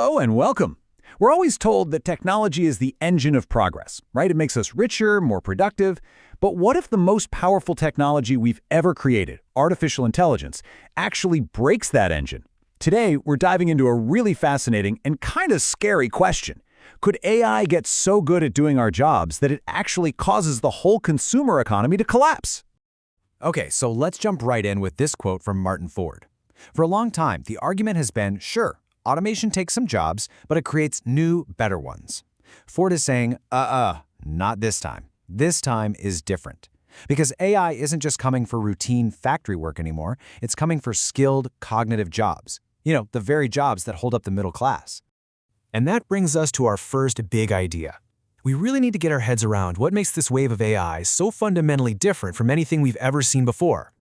Hello and welcome. We're always told that technology is the engine of progress, right? It makes us richer, more productive. But what if the most powerful technology we've ever created, artificial intelligence, actually breaks that engine? Today, we're diving into a really fascinating and kind of scary question. Could AI get so good at doing our jobs that it actually causes the whole consumer economy to collapse? Okay, so let's jump right in with this quote from Martin Ford. For a long time, the argument has been, sure, automation takes some jobs, but it creates new, better ones. Ford is saying, not this time. This time is different. Because AI isn't just coming for routine factory work anymore, it's coming for skilled, cognitive jobs. You know, the very jobs that hold up the middle class. And that brings us to our first big idea. We really need to get our heads around what makes this wave of AI so fundamentally different from anything we've ever seen before.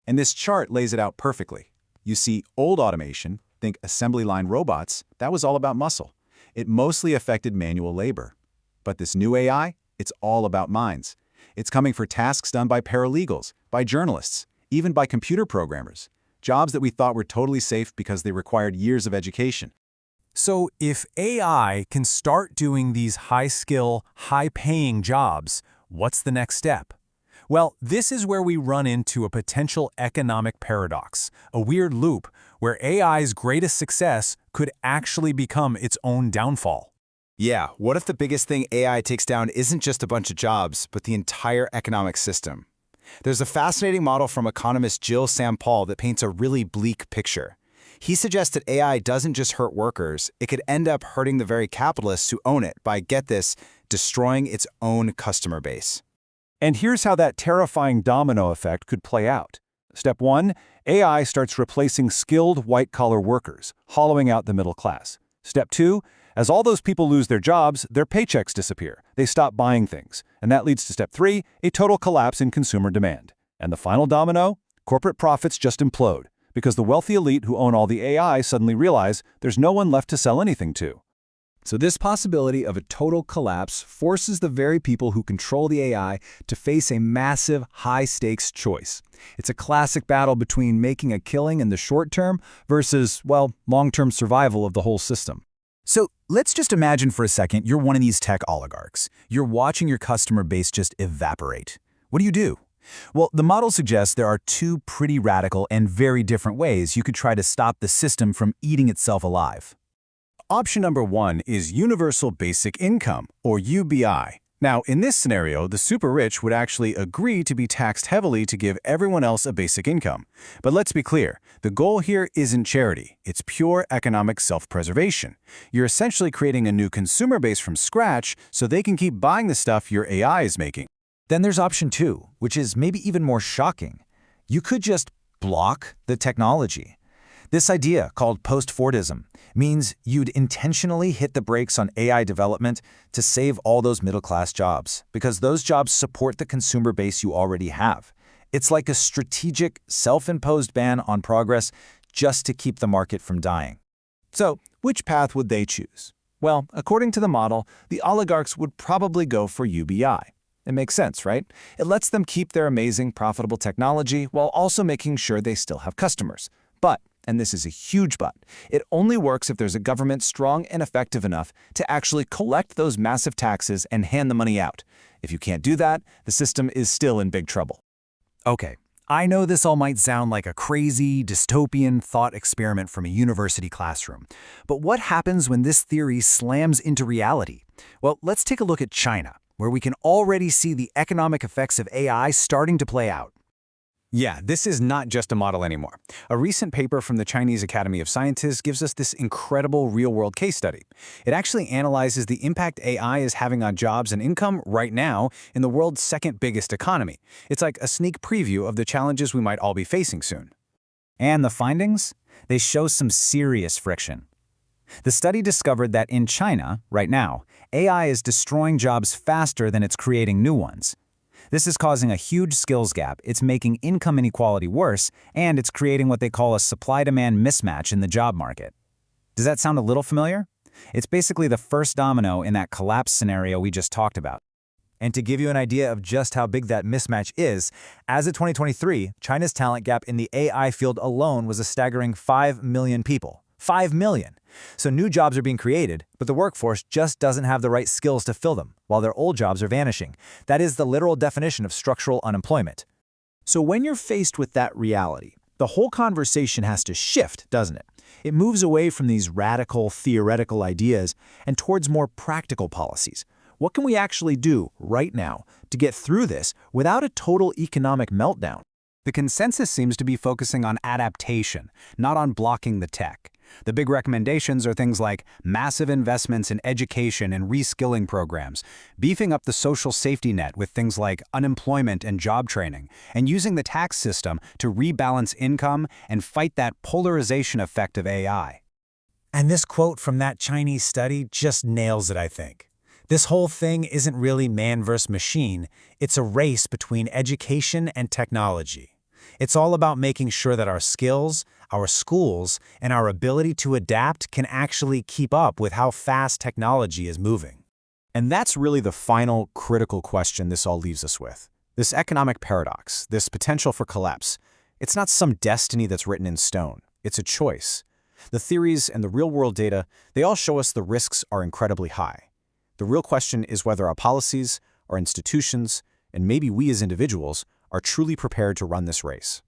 And this chart lays it out perfectly. You see, old automation, think assembly line robots, that was all about muscle. It mostly affected manual labor. But this new AI, it's all about minds. It's coming for tasks done by paralegals, by journalists, even by computer programmers, jobs that we thought were totally safe because they required years of education. So if AI can start doing these high-skill, high-paying jobs, what's the next step? Well, this is where we run into a potential economic paradox, a weird loop where AI's greatest success could actually become its own downfall. Yeah, what if the biggest thing AI takes down isn't just a bunch of jobs, but the entire economic system? There's a fascinating model from economist Jill Sampal that paints a really bleak picture. He suggests that AI doesn't just hurt workers, it could end up hurting the very capitalists who own it by, get this, destroying its own customer base. And here's how that terrifying domino effect could play out. Step 1, AI starts replacing skilled white-collar workers, hollowing out the middle class. Step 2, as all those people lose their jobs, their paychecks disappear. They stop buying things. And that leads to step 3, a total collapse in consumer demand. And the final domino? Corporate profits just implode, because the wealthy elite who own all the AI suddenly realize there's no one left to sell anything to. So this possibility of a total collapse forces the very people who control the AI to face a massive, high-stakes choice. It's a classic battle between making a killing in the short term versus, well, long-term survival of the whole system. So let's just imagine for a second you're one of these tech oligarchs. You're watching your customer base just evaporate. What do? Well, the model suggests there are two pretty radical and very different ways you could try to stop the system from eating itself alive. Option number 1 is Universal Basic Income, or UBI. Now, in this scenario, the super rich would actually agree to be taxed heavily to give everyone else a basic income. But let's be clear, the goal here isn't charity, it's pure economic self-preservation. You're essentially creating a new consumer base from scratch so they can keep buying the stuff your AI is making. Then there's option 2, which is maybe even more shocking. You could just block the technology. This idea, called post-Fordism, means you'd intentionally hit the brakes on AI development to save all those middle-class jobs, because those jobs support the consumer base you already have. It's like a strategic, self-imposed ban on progress just to keep the market from dying. So, which path would they choose? Well, according to the model, the oligarchs would probably go for UBI. It makes sense, right? It lets them keep their amazing, profitable technology while also making sure they still have customers. But, and this is a huge but, it only works if there's a government strong and effective enough to actually collect those massive taxes and hand the money out. If you can't do that, the system is still in big trouble. Okay, I know this all might sound like a crazy, dystopian thought experiment from a university classroom. But what happens when this theory slams into reality? Well, let's take a look at China, where we can already see the economic effects of AI starting to play out. Yeah, this is not just a model anymore. A recent paper from the Chinese Academy of Sciences gives us this incredible real-world case study. It actually analyzes the impact AI is having on jobs and income right now in the world's second biggest economy. It's like a sneak preview of the challenges we might all be facing soon. And the findings? They show some serious friction. The study discovered that in China, right now, AI is destroying jobs faster than it's creating new ones. This is causing a huge skills gap, it's making income inequality worse, and it's creating what they call a supply-demand mismatch in the job market. Does that sound a little familiar? It's basically the first domino in that collapse scenario we just talked about. And to give you an idea of just how big that mismatch is, as of 2023, China's talent gap in the AI field alone was a staggering 5 million people. 5 million! So new jobs are being created, but the workforce just doesn't have the right skills to fill them, while their old jobs are vanishing. That is the literal definition of structural unemployment. So when you're faced with that reality, the whole conversation has to shift, doesn't it? It moves away from these radical, theoretical ideas and towards more practical policies. What can we actually do right now to get through this without a total economic meltdown? The consensus seems to be focusing on adaptation, not on blocking the tech. The big recommendations are things like massive investments in education and reskilling programs, beefing up the social safety net with things like unemployment and job training, and using the tax system to rebalance income and fight that polarization effect of AI. And this quote from that Chinese study just nails it, I think. This whole thing isn't really man versus machine, it's a race between education and technology. It's all about making sure that our skills, our schools, and our ability to adapt can actually keep up with how fast technology is moving. And that's really the final critical question this all leaves us with. This economic paradox, this potential for collapse, it's not some destiny that's written in stone. It's a choice. The theories and the real-world data, they all show us the risks are incredibly high. The real question is whether our policies, our institutions, and maybe we as individuals are truly prepared to run this race.